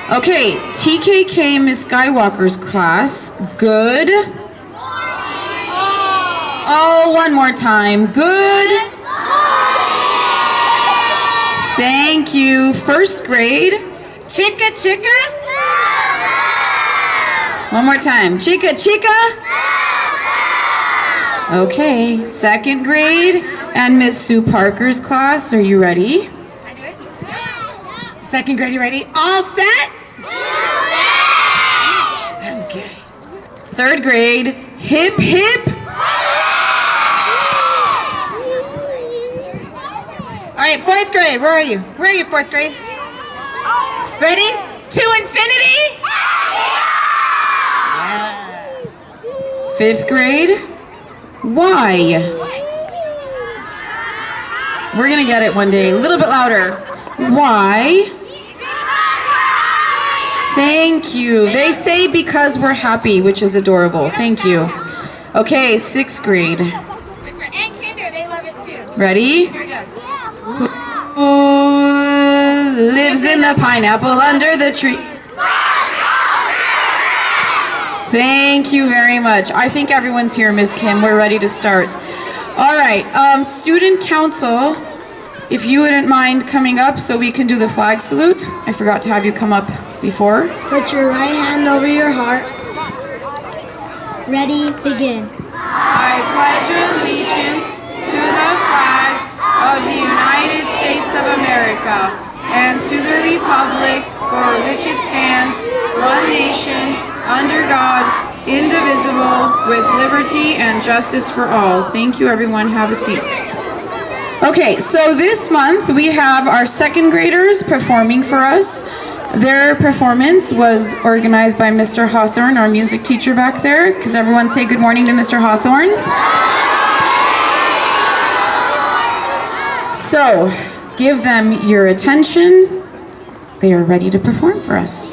Okay, TKK Miss Skywalker's class. Good. Oh, one more time. Good. Thank you. First grade. Chica, chica. One more time. Chica, chica. Okay, second grade and Miss Sue Parker's class. Are you ready? Second grade, you ready? All set? That's good. Third grade. Hip, hip. All right, fourth grade, where are you? Where are you, fourth grade? Ready? To infinity? Fifth grade. Why? We're gonna get it one day. A little bit louder. Why? Thank you. They say because we're happy, which is adorable. Thank you. Okay, sixth grade. And Kinder, they love it too. Ready? Who lives in the pineapple under the tree? Thank you very much. I think everyone's here, Miss Kim. We're ready to start. All right, student council, if you wouldn't mind coming up so we can do the flag salute. I forgot to have you come up before. Put your right hand over your heart. Ready, begin. I pledge allegiance to the flag of the United States of America and to the republic for which it stands, one nation, under God, indivisible, with liberty and justice for all. Thank you, everyone. Have a seat. Okay, so this month we have our second graders performing for us. Their performance was organized by Mr. Hawthorne, our music teacher back there. Because everyone say good morning to Mr. Hawthorne. So, give them your attention. They are ready to perform for us.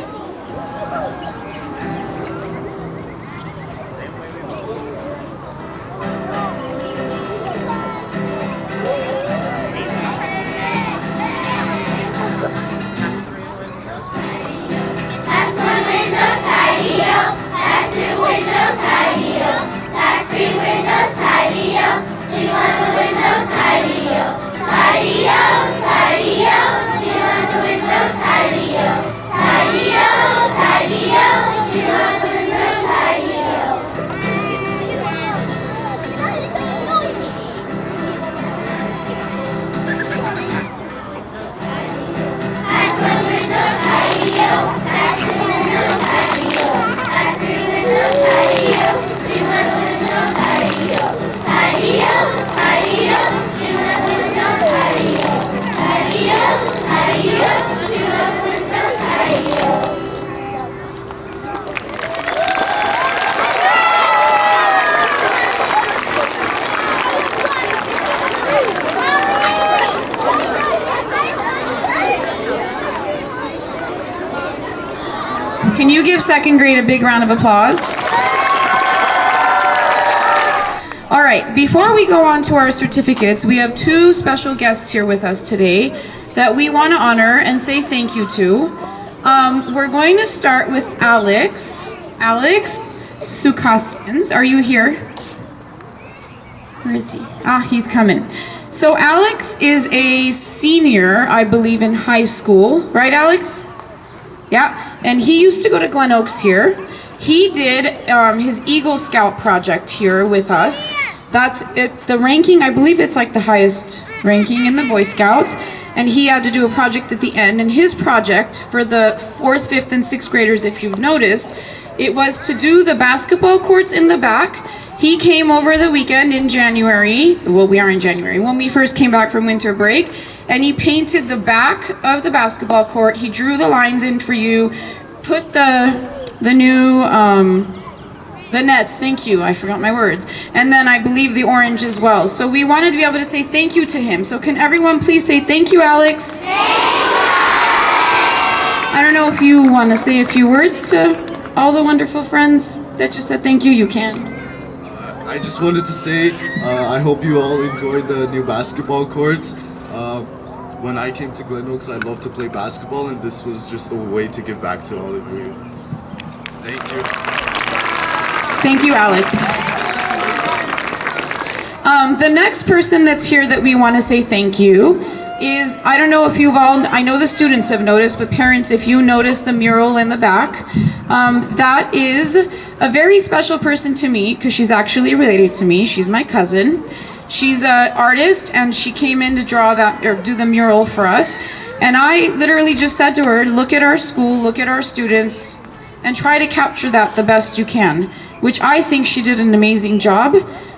Can you give second grade a big round of applause? All right, before we go on to our certificates, we have two special guests here with us today that we want to honor and say thank you to. We're going to start with Alex. Alex Sukasians, are you here? Where is he? Ah, he's coming. So Alex is a senior, I believe, in high school. Right, Alex? Yeah, and he used to go to Glen Oaks here. He did his Eagle Scout project here with us. That's it, the ranking, I believe it's like the highest ranking in the Boy Scouts. And he had to do a project at the end. And his project for the 4th, 5th, and 6th graders, if you've noticed, it was to do the basketball courts in the back. He came over the weekend in January. Well, we are in January, when we first came back from winter break. And he painted the back of the basketball court. He drew the lines in for you, put the new, the nets, thank you, I forgot my words. And then I believe the orange as well. So we wanted to be able to say thank you to him. So can everyone please say thank you, Alex? I don't know if you want to say a few words to all the wonderful friends that just said thank you, you can. I just wanted to say, I hope you all enjoyed the new basketball courts. when I came to Glen Oaks, I love to play basketball, and this was just a way to give back to all of you. Thank you. Thank you, Alex. The next person that's here that we want to say thank you is, I don't know if you've all, I know the students have noticed, but parents, if you notice the mural in the back, that is a very special person to me because she's actually related to me. She's my cousin. She's an artist and she came in to draw that or do the mural for us. And I literally just said to her, look at our school, look at our students, and try to capture that the best you can, which I think she did an amazing job.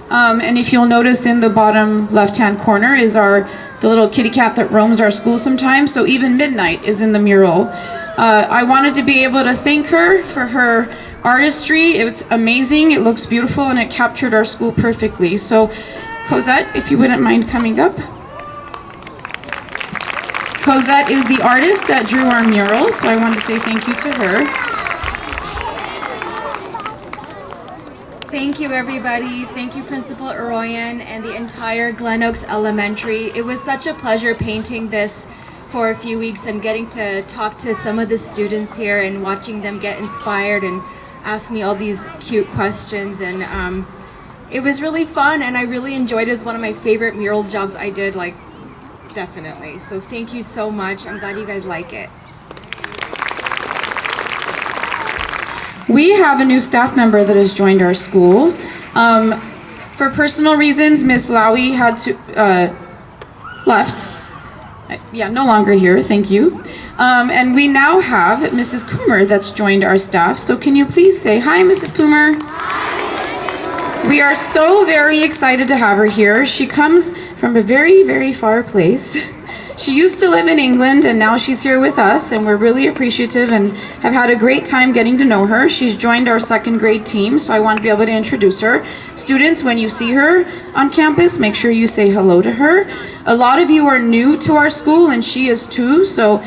And if you'll notice in the bottom left-hand corner is the little kitty cat that roams our school sometimes. So even Midnight is in the mural. I wanted to be able to thank her for her artistry. It's amazing, it looks beautiful, and it captured our school perfectly. So Cosette, if you wouldn't mind coming up. Cosette is the artist that drew our murals, so I wanted to say thank you to her. Thank you, everybody. Thank you, Principal Aroyan and the entire Glen Oaks Elementary. It was such a pleasure painting this for a few weeks and getting to talk to some of the students here and watching them get inspired and ask me all these cute questions. And it was really fun, and I really enjoyed it. It's one of my favorite mural jobs I did, like, definitely. So thank you so much. I'm glad you guys like it. We have a new staff member that has joined our school. For personal reasons, Miss Lowy had to left. Yeah, no longer here, thank you. And we now have Mrs. Coomer that's joined our staff. So can you please say hi, Mrs. Coomer? We are so very excited to have her here. She comes from a very, very far place. She used to live in England and now she's here with us, and we're really appreciative and have had a great time getting to know her. She's joined our second grade team, so I want to be able to introduce her. Students, when you see her on campus, make sure you say hello to her. A lot of you are new to our school and she is too, so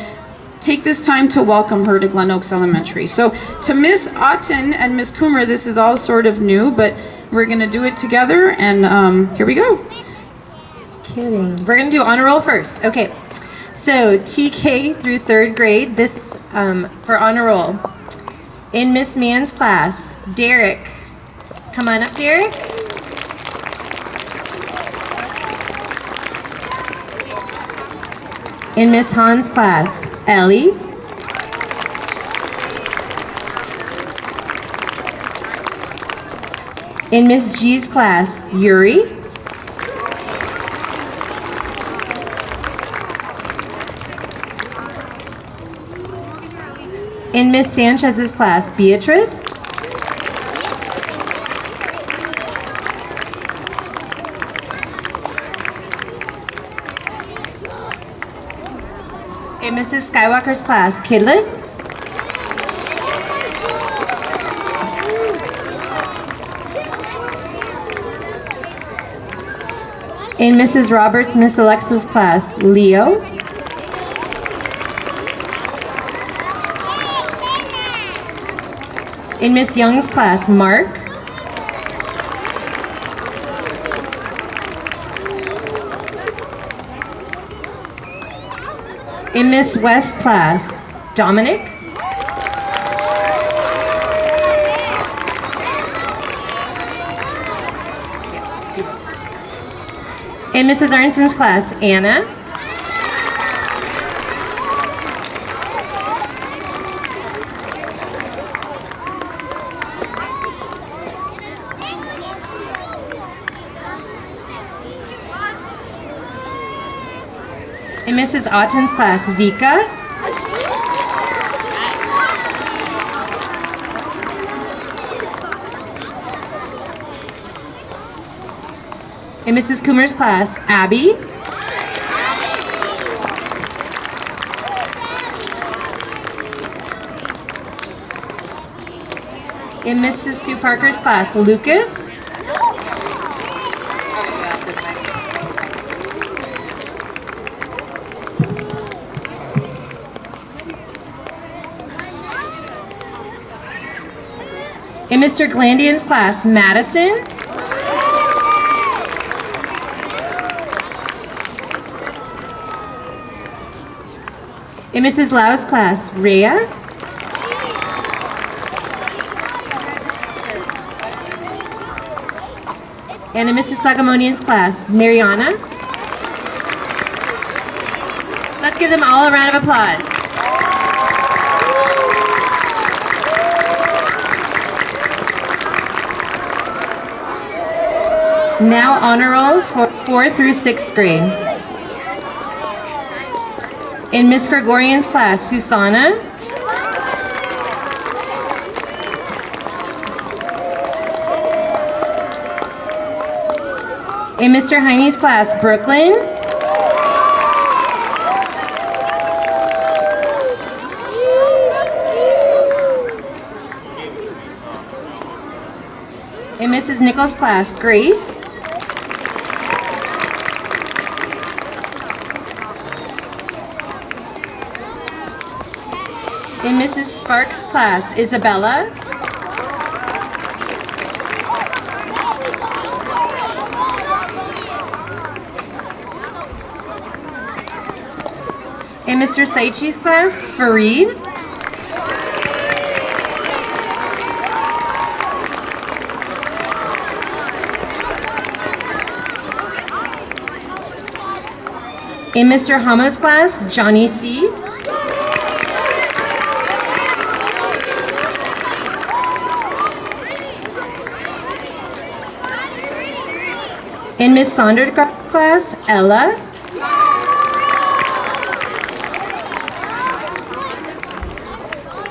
take this time to welcome her to Glen Oaks Elementary. So to Miss Otten and Miss Coomer, this is all sort of new, but we're going to do it together, and here we go. Kidding. We're going to do honor roll first. Okay. So TK through third grade, this for honor roll. In Miss Mann's class, Derek. Come on up, Derek. In Miss Hahn's class, Ellie. In Miss G's class, Yuri. In Miss Sanchez's class, Beatrice. In Mrs. Skywalker's class, Kidlet. In Mrs. Roberts, Miss Alexa's class, Leo. In Miss Young's class, Mark. In Miss West's class, Dominic. In Mrs. Arnson's class, Anna. In Mrs. Otten's class, Vika. In Mrs. Coomer's class, Abby. In Mrs. Sue Parker's class, Lucas. In Mr. Glandian's class, Madison. In Mrs. Lau's class, Rhea. And in Mrs. Sagamonian's class, Mariana. Let's give them all a round of applause. Now honor roll for 4th through 6th grade. In Miss Gregorian's class, Susanna. In Mr. Heine's class, Brooklyn. In Mrs. Nichols' class, Grace. In Mrs. Sparks' class, Isabella. In Mr. Saichi's class, Fareed. In Mr. Hama's class, Johnny C. In Miss Saunders' class, Ella.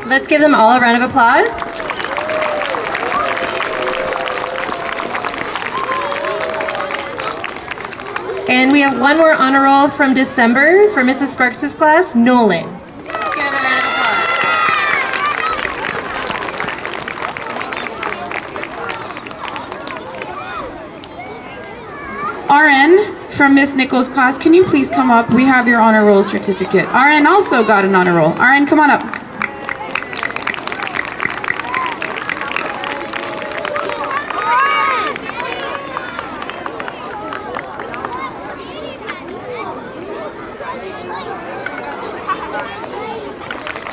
Let's give them all a round of applause. And we have one more honor roll from December for Mrs. Sparks' class, Nolan. Give them a round of applause. RN from Miss Nichols' class, can you please come up? We have your honor roll certificate. RN also got an honor roll. RN, come on up.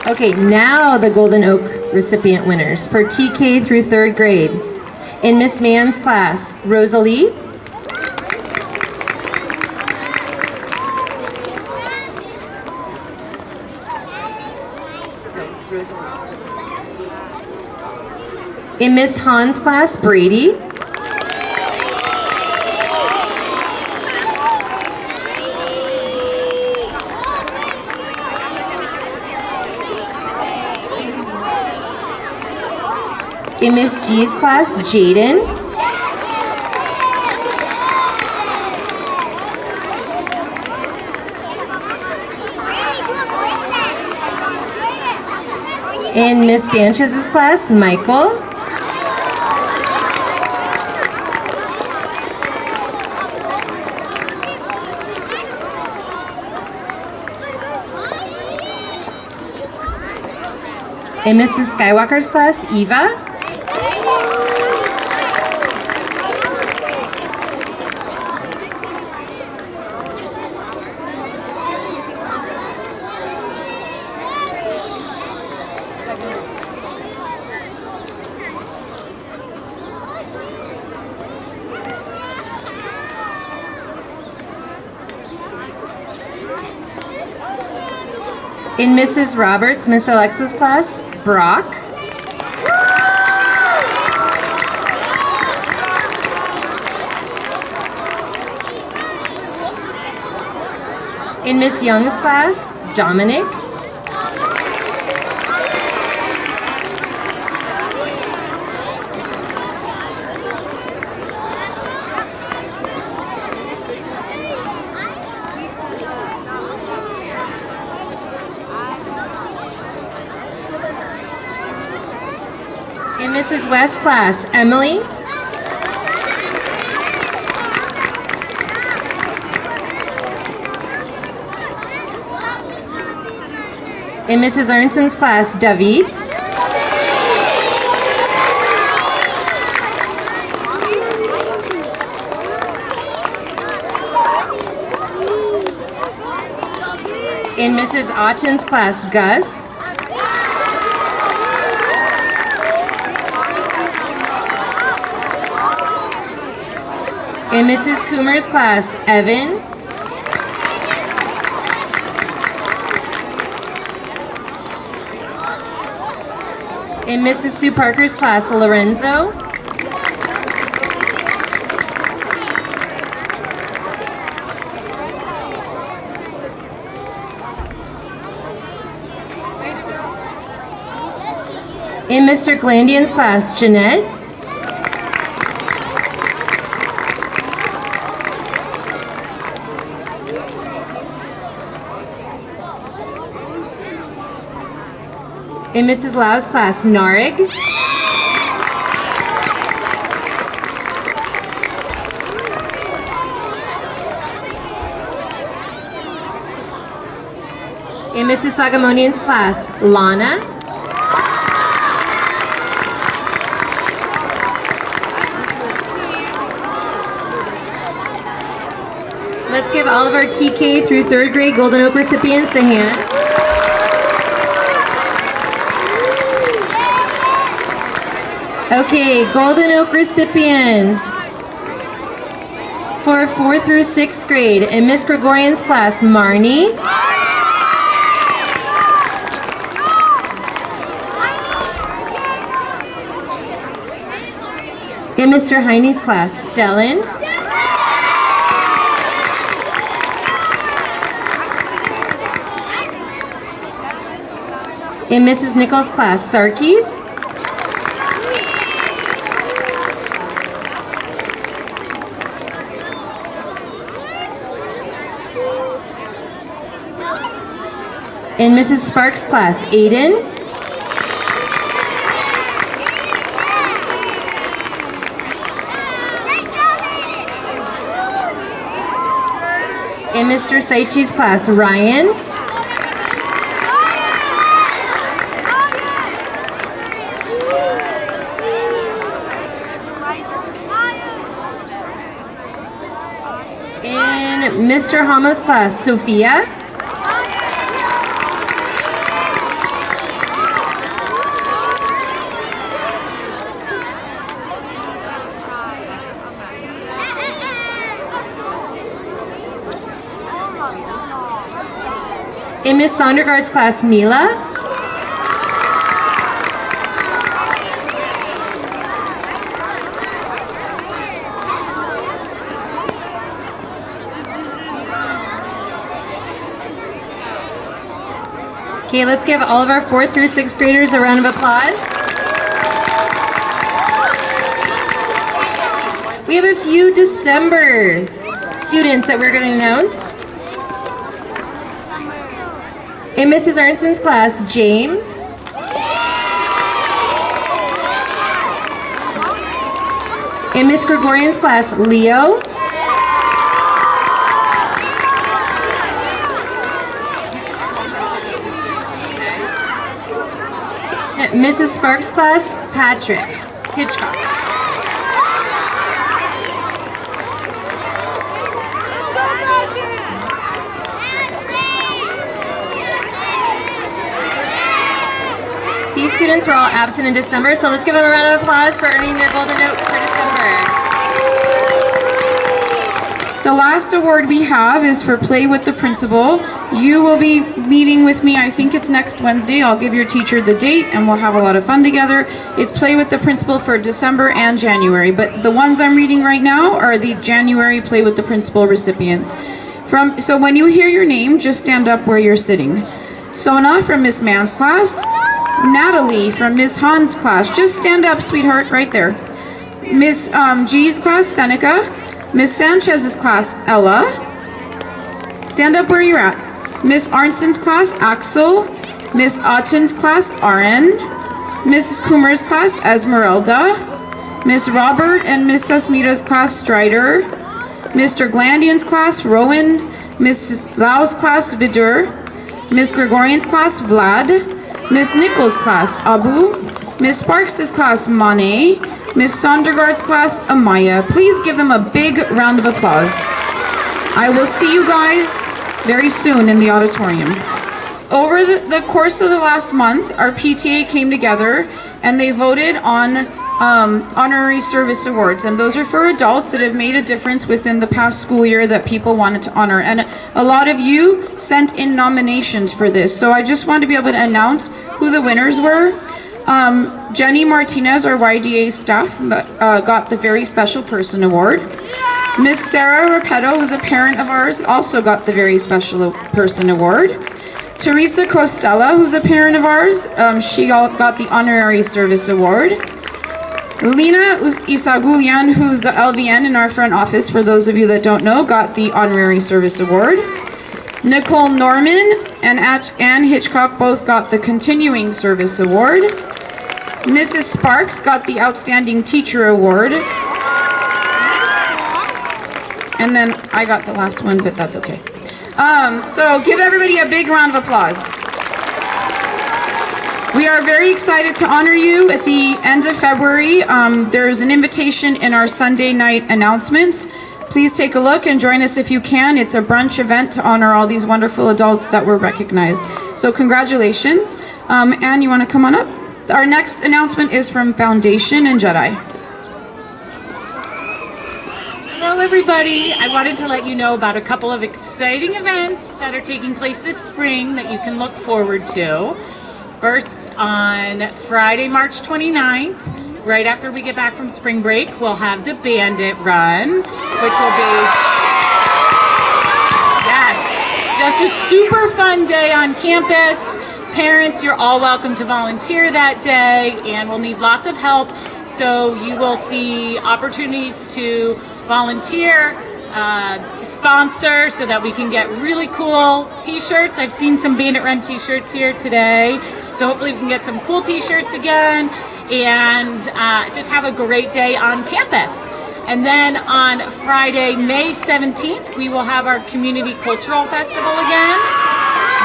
Okay, now the Golden Oak recipient winners for TK through 3rd grade. In Miss Mann's class, Rosalie. In Miss Hahn's class, Brady. In Miss G's class, Jaden. In Miss Sanchez's class, Michael. In Mrs. Skywalker's class, Eva. In Mrs. Roberts, Miss Alexa's class, Brock. In Miss Young's class, Dominic. In Mrs. West's class, Emily. In Mrs. Arnson's class, David. In Mrs. Otten's class, Gus. In Mrs. Coomer's class, Evan. In Mrs. Sue Parker's class, Lorenzo. In Mr. Glandian's class, Jeanette. In Mrs. Lau's class, Narig. In Mrs. Sagamonian's class, Lana. Let's give all of our TK through 3rd grade Golden Oak recipients a hand. Okay, Golden Oak recipients for 4th through 6th grade. In Miss Gregorian's class, Marnie. In Mr. Heine's class, Stellan. In Mrs. Nichols' class, Sarkis. In Mrs. Sparks' class, Aiden. In Mr. Saichi's class, Ryan. In Mr. Hamo's class, Sophia. In Miss Sondergaard's class, Mila. Okay, let's give all of our 4th through 6th graders a round of applause. We have a few December students that we're going to announce. In Mrs. Arnson's class, James. In Miss Gregorian's class, Leo. Mrs. Sparks' class, Patrick Hitchcock. These students were all absent in December, so let's give them a round of applause for earning their Golden Oak for December. The last award we have is for Play with the Principal. You will be meeting with me, I think it's next Wednesday. I'll give your teacher the date and we'll have a lot of fun together. It's Play with the Principal for December and January, but the ones I'm reading right now are the January Play with the Principal recipients. So when you hear your name, just stand up where you're sitting. Sona from Miss Mann's class. Natalie from Miss Han's class. Just stand up, sweetheart, right there. Miss G's class, Seneca. Miss Sanchez's class, Ella. Stand up where you're at. Miss Arnson's class, Axel. Miss Otten's class, Aaron. Mrs. Coomer's class, Esmeralda. Miss Robert and Miss Sasmita's class, Strider. Mr. Glandian's class, Rowan. Miss Lau's class, Vidur. Miss Gregorian's class, Vlad. Miss Nichols' class, Abu. Miss Sparks' class, Mane. Miss Sondergaard's class, Amaya. Please give them a big round of applause. I will see you guys very soon in the auditorium. Over the course of the last month, our PTA came together and they voted on honorary service awards, and those are for adults that have made a difference within the past school year that people wanted to honor. And a lot of you sent in nominations for this, so I just wanted to be able to announce who the winners were. Jenny Martinez, our YDA staff, got the Very Special Person Award. Miss Sarah Rapetto, who's a parent of ours, also got the Very Special Person Award. Teresa Costella, who's a parent of ours, she got the Honorary Service Award. Lina Isagulian, who's the LVN in our front office, for those of you that don't know, got the Honorary Service Award. Nicole Norman and Ann Hitchcock both got the Continuing Service Award. Mrs. Sparks got the Outstanding Teacher Award. And then I got the last one, but that's okay. So give everybody a big round of applause. We are very excited to honor you at the end of February. There's an invitation in our Sunday night announcements. Please take a look and join us if you can. It's a brunch event to honor all these wonderful adults that were recognized. So congratulations. Anne, you want to come on up? Our next announcement is from Foundation and Jedi. Hello everybody. I wanted to let you know about a couple of exciting events that are taking place this spring that you can look forward to. First, on Friday, March 29th, right after we get back from spring break, we'll have the Bandit Run, which will be, yes, just a super fun day on campus. Parents, you're all welcome to volunteer that day, and we'll need lots of help. So you will see opportunities to volunteer, sponsor, so that we can get really cool t-shirts. I've seen some Bandit Run t-shirts here today, so hopefully we can get some cool t-shirts again, and just have a great day on campus. And then on Friday, May 17th, we will have our Community Cultural Festival again,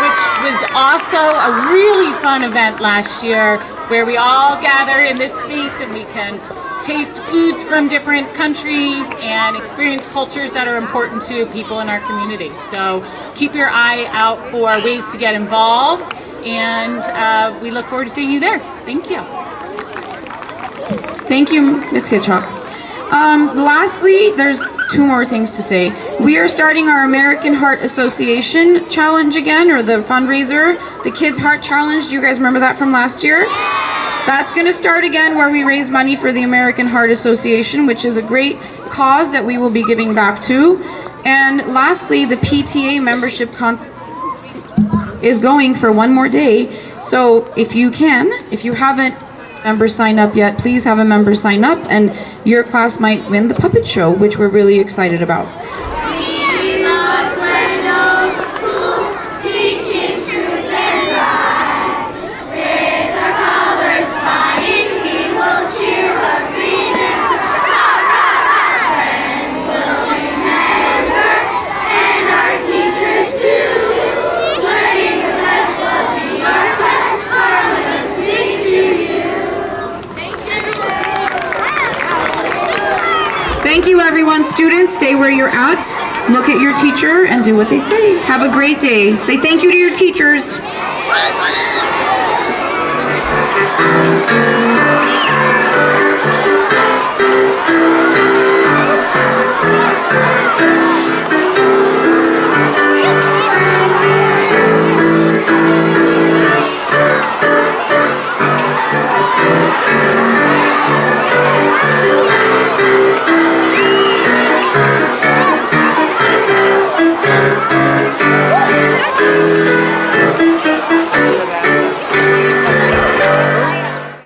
which was also a really fun event last year, where we all gather in this space and we can taste foods from different countries and experience cultures that are important to people in our communities. So keep your eye out for ways to get involved, and we look forward to seeing you there. Thank you. Thank you, Ms. Hitchcock. Lastly, there's two more things to say. We are starting our American Heart Association Challenge again, or the fundraiser, the Kids Heart Challenge. Do you guys remember that from last year? That's going to start again, where we raise money for the American Heart Association, which is a great cause that we will be giving back to. And lastly, the PTA membership is going for one more day. So if you haven't member sign up yet, please have a member sign up, and your class might win the puppet show, which we're really excited about. We love Glen Oaks School, teaching truth and right. With our colors flying, we will cheer up green and proud. Our friends will remember, and our teachers too. Learning with us will be our quest, our listening to you. Thank you, everyone. Students, stay where you're at. Look at your teacher and do what they say. Have a great day. Say thank you to your teachers.